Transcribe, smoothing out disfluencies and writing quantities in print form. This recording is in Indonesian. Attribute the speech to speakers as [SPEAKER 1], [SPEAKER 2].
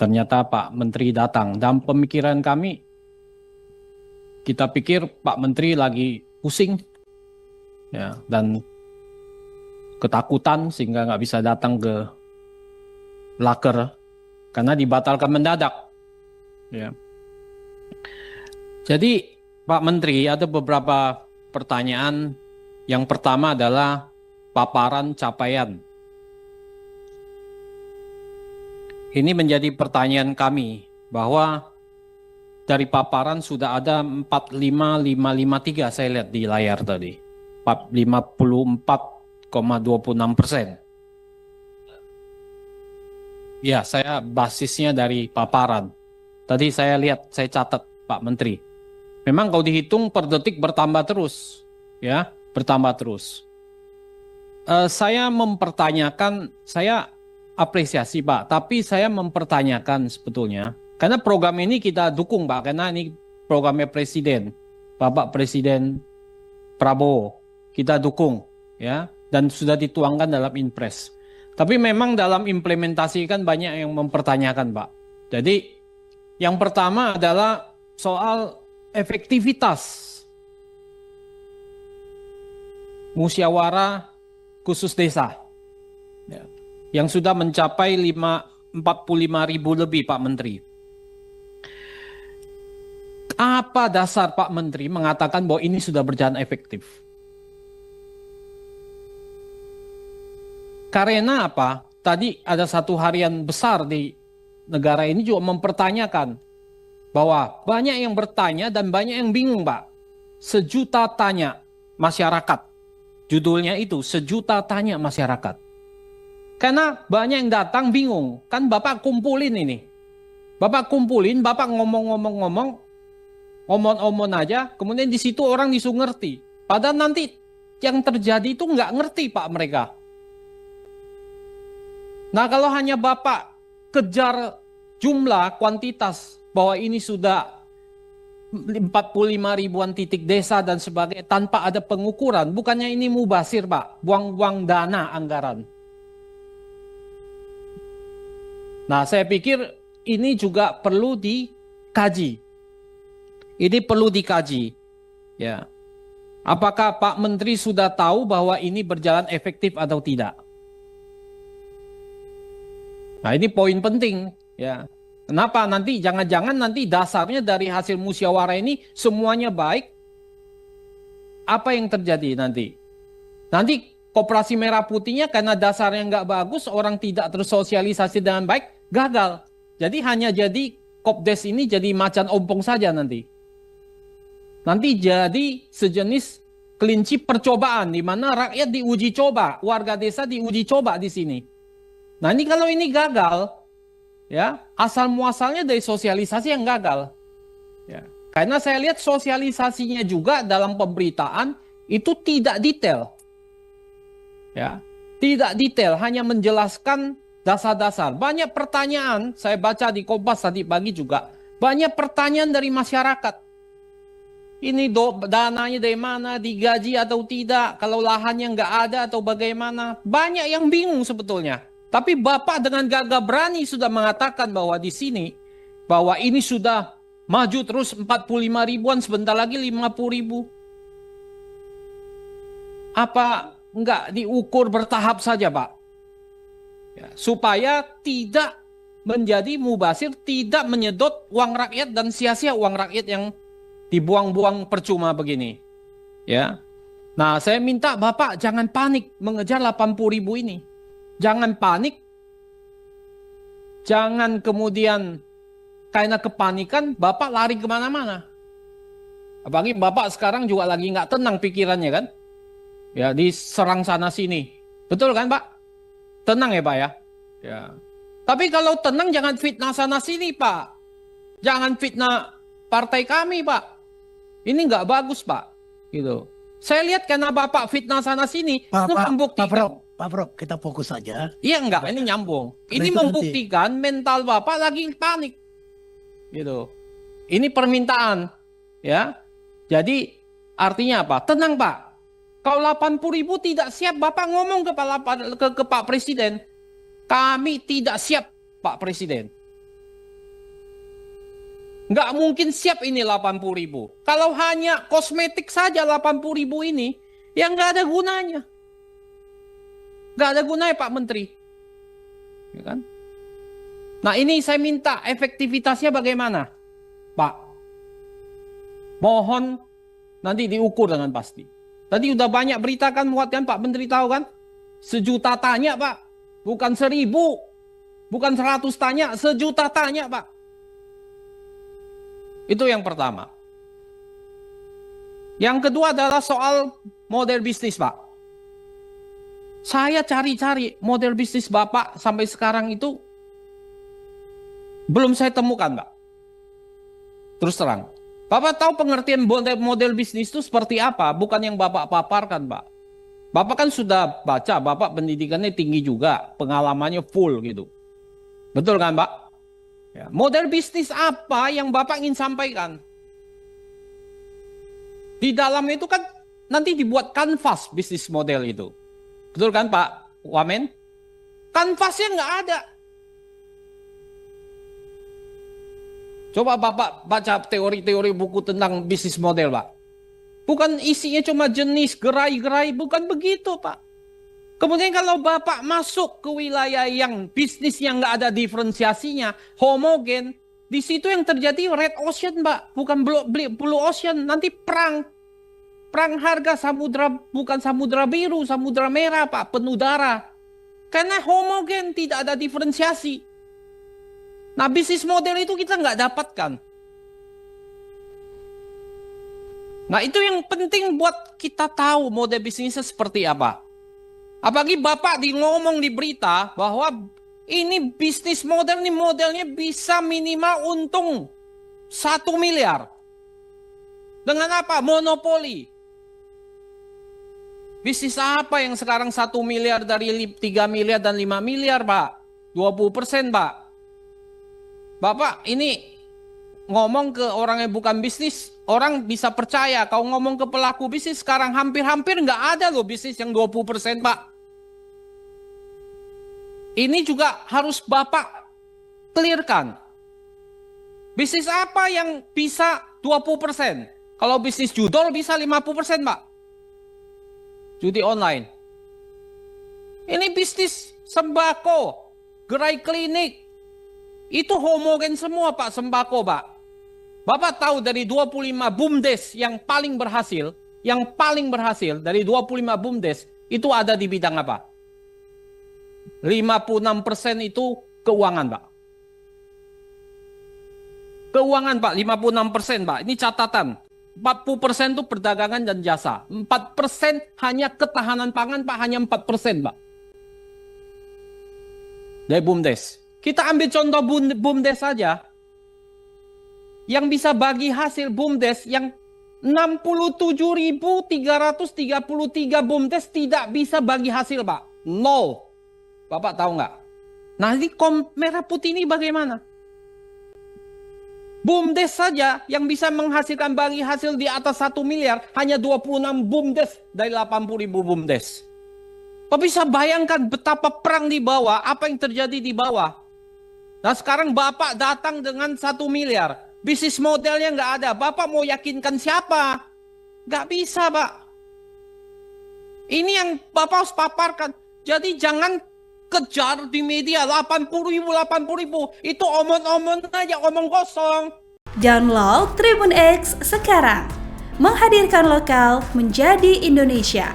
[SPEAKER 1] Ternyata Pak Menteri datang. Dalam pemikiran kami, kita pikir Pak Menteri lagi pusing, ya, dan ketakutan sehingga nggak bisa datang ke Laker karena dibatalkan mendadak. Ya. Jadi Pak Menteri, ada beberapa pertanyaan. Yang pertama adalah paparan capaian. Ini menjadi pertanyaan kami bahwa dari paparan sudah ada 45553 saya lihat di layar tadi. 54,26%. Ya, saya basisnya dari paparan. Tadi saya lihat, saya catat Pak Menteri. Memang kalau dihitung per detik bertambah terus, ya, bertambah terus. Saya mempertanyakan, saya apresiasi Pak, tapi saya mempertanyakan sebetulnya, karena program ini kita dukung Pak, karena ini programnya Presiden, Bapak Presiden Prabowo, kita dukung, ya, dan sudah dituangkan dalam Inpres. Tapi memang dalam implementasi kan banyak yang mempertanyakan Pak. Jadi yang pertama adalah soal efektivitas musyawarah khusus desa, ya, yang sudah mencapai 45.000 lebih Pak Menteri. Apa dasar Pak Menteri mengatakan bahwa ini sudah berjalan efektif? Karena apa? Tadi ada satu harian besar di negara ini juga mempertanyakan bahwa banyak yang bertanya dan banyak yang bingung Pak. Sejuta tanya masyarakat. Judulnya itu, sejuta tanya masyarakat. Karena banyak yang datang bingung. Kan Bapak kumpulin ini. Bapak kumpulin, Bapak ngomong-ngomong aja, kemudian di situ orang disuruh ngerti. Padahal nanti yang terjadi itu nggak ngerti Pak mereka. Nah kalau hanya Bapak kejar jumlah, kuantitas, bahwa ini sudah 45 ribuan titik desa dan sebagainya, tanpa ada pengukuran, bukannya ini mubazir Pak, buang-buang dana anggaran. Nah saya pikir ini juga perlu dikaji. Ini perlu dikaji. Ya. Apakah Pak Menteri sudah tahu bahwa ini berjalan efektif atau tidak? Nah ini poin penting, ya. Kenapa nanti jangan-jangan nanti dasarnya dari hasil musyawarah ini semuanya baik? Apa yang terjadi nanti? Nanti Koperasi Merah Putihnya karena dasarnya nggak bagus, orang tidak tersosialisasi dengan baik, gagal. Jadi hanya jadi Kopdes ini jadi macan ompong saja nanti. Nanti jadi sejenis kelinci percobaan di mana rakyat diuji coba, warga desa diuji coba di sini. Nah ini kalau ini gagal, ya asal muasalnya dari sosialisasi yang gagal. Ya, karena saya lihat sosialisasinya juga dalam pemberitaan itu tidak detail. Ya, tidak detail, hanya menjelaskan dasar-dasar. Banyak pertanyaan, saya baca di Kompas tadi pagi juga, banyak pertanyaan dari masyarakat. Ini dananya dari mana, digaji atau tidak, kalau lahannya nggak ada atau bagaimana. Banyak yang bingung sebetulnya. Tapi Bapak dengan gagah berani sudah mengatakan bahwa di sini, bahwa ini sudah maju terus 45 ribuan, sebentar lagi 50 ribu. Apa enggak diukur bertahap saja Pak? Ya, supaya tidak menjadi mubazir, tidak menyedot uang rakyat dan sia-sia uang rakyat yang dibuang-buang percuma begini. Ya. Nah saya minta Bapak jangan panik mengejar 80 ribu ini. Jangan panik, jangan kemudian karena kepanikan Bapak lari kemana-mana. Apalagi Bapak sekarang juga lagi nggak tenang pikirannya kan? Ya diserang sana sini, betul kan Pak? Tenang ya Pak ya. Ya. Tapi kalau tenang jangan fitnah sana sini Pak. Jangan fitnah partai kami Pak. Ini nggak bagus Pak. Gitu. Saya lihat karena Bapak fitnah sana sini, itu membuktikan.
[SPEAKER 2] Pak Bro, kita fokus saja.
[SPEAKER 1] Iya enggak, ini nyambung. Ini membuktikan mental Bapak lagi panik. Gitu. Ini permintaan, ya. Jadi artinya apa? Tenang Pak. Kalau 80 ribu tidak siap, Bapak ngomong ke Pak Presiden. Kami tidak siap Pak Presiden. Nggak mungkin siap ini 80.000. Kalau hanya kosmetik saja 80.000 ini, ya nggak ada gunanya. Nggak ada gunanya Pak Menteri. Ya kan? Nah ini saya minta efektivitasnya bagaimana? Pak, mohon nanti diukur dengan pasti. Tadi udah banyak berita kan muat kan Pak Menteri tahu kan? 1 juta tanya Pak, bukan 1.000, bukan 100 tanya, 1 juta tanya Pak. Itu yang pertama. Yang kedua adalah soal model bisnis Pak. Saya cari-cari model bisnis Bapak sampai sekarang itu belum saya temukan Pak. Terus terang. Bapak tahu pengertian model bisnis itu seperti apa? Bukan yang Bapak paparkan Pak. Bapak kan sudah baca, Bapak pendidikannya tinggi juga, pengalamannya full gitu. Betul kan Pak? Ya, model bisnis apa yang Bapak ingin sampaikan? Di dalam itu kan nanti dibuat kanvas bisnis model itu. Betul kan Pak Wamen? Kanvasnya nggak ada. Coba Bapak baca teori-teori buku tentang bisnis model Pak. Bukan isinya cuma jenis, gerai-gerai, bukan begitu Pak. Kemudian kalau Bapak masuk ke wilayah yang bisnis yang nggak ada diferensiasinya, homogen, di situ yang terjadi red ocean Pak, bukan blue ocean, nanti perang. Perang harga samudra, bukan samudra biru, samudra merah Pak, penuh darah. Karena homogen, tidak ada diferensiasi. Nah bisnis model itu kita nggak dapatkan. Nah itu yang penting buat kita tahu model bisnisnya seperti apa. Apalagi Bapak ngomong di berita bahwa ini bisnis model, ini modelnya bisa minimal untung 1 miliar. Dengan apa? Monopoli. Bisnis apa yang sekarang 1 miliar dari 3 miliar dan 5 miliar Pak? 20% Pak. Bapak ini ngomong ke orang yang bukan bisnis, orang bisa percaya. Kalau ngomong ke pelaku bisnis sekarang hampir-hampir nggak ada loh bisnis yang 20% Pak. Ini juga harus Bapak clearkan. Bisnis apa yang bisa 20%? Kalau bisnis judol bisa 50% Pak. Judi online. Ini bisnis sembako, gerai klinik. Itu homogen semua Pak, sembako Pak. Bapak tahu dari 25 BUMDes yang paling berhasil dari 25 BUMDes itu ada di bidang apa? 56% itu keuangan Pak. Keuangan Pak, 56% Pak. Ini catatan. 40% itu perdagangan dan jasa. 4% hanya ketahanan pangan Pak, hanya 4% Pak. Dari BUMDes. Kita ambil contoh BUMDes saja. Yang bisa bagi hasil BUMDes yang 67.333 BUMDes tidak bisa bagi hasil Pak. 0. Bapak tahu nggak? Nah ini merah putih ini bagaimana? BUMDes saja yang bisa menghasilkan bagi hasil di atas 1 miliar hanya 26 BUMDes dari 80.000 BUMDes. Bapak bisa bayangkan betapa perang di bawah, apa yang terjadi di bawah. Nah sekarang Bapak datang dengan 1 miliar. Bisnis modelnya nggak ada. Bapak mau yakinkan siapa? Nggak bisa Pak. Ini yang Bapak harus paparkan. Jadi jangan kejar di media 80.000. Itu omong-omong aja, omong kosong.
[SPEAKER 3] Download Tribun X sekarang. Menghadirkan lokal menjadi Indonesia.